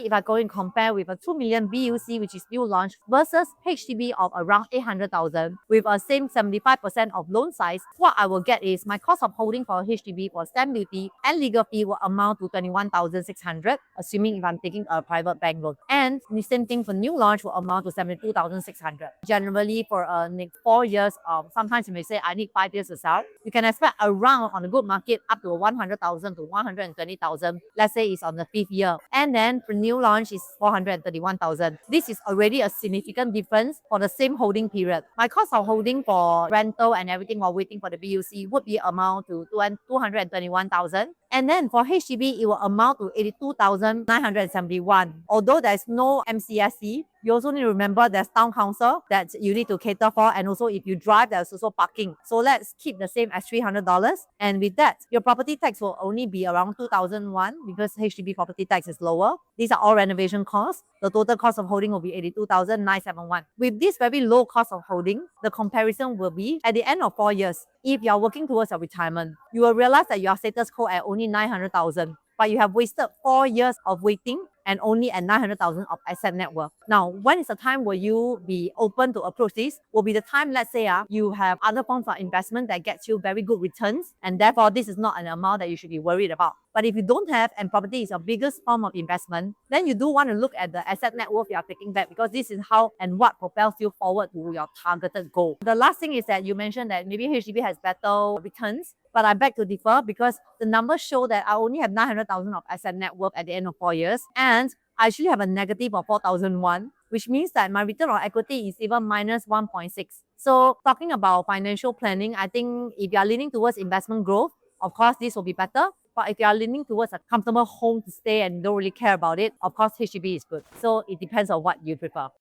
If I go and compare with a 2 million BUC, which is new launch, versus HDB of around 800,000 with a same 75% of loan size, what I will get is my cost of holding for HDB for stamp duty and legal fee will amount to 21,600, assuming if I'm taking a private bank loan. And the same thing for new launch will amount to 72,600. Generally, for next 4 years, sometimes you may say I need 5 years to sell. You can expect around on the good market up to 100,000 to 120,000. Let's say it's on the 5th year. And then for new launch is 431,000. This is already a significant difference for the same holding period. My cost of holding for rental and everything while waiting for the BUC would be amount to 221,000. And then for HDB, it will amount to 82,971. Although there's no MCSC, you also need to remember there's town council that you need to cater for, and also if you drive, there's also parking. So let's keep the same as $300. And with that, your property tax will only be around 2,001 because HDB property tax is lower. These are all renovation costs. The total cost of holding will be 82,971. With this very low cost of holding, the comparison will be at the end of 4 years. If you are working towards a retirement, you will realize that your status quo at only 900,000, but you have wasted 4 years of waiting and only at 900,000 of asset net worth. Now, when is the time will you be open to approach this? Will be the time, let's say, you have other forms of investment that gets you very good returns, and therefore this is not an amount that you should be worried about. But if you don't have, and property is your biggest form of investment, then you do want to look at the asset net worth you are taking back, because this is how and what propels you forward to your targeted goal. The last thing is that you mentioned that maybe HDB has better returns, but I beg to differ because the numbers show that I only have 900,000 of asset net worth at the end of 4 years, and I actually have a negative of 4,001, which means that my return on equity is even minus 1.6. So talking about financial planning, I think if you are leaning towards investment growth, of course, this will be better. But if you are leaning towards a comfortable home to stay and don't really care about it, of course, HDB is good. So it depends on what you prefer.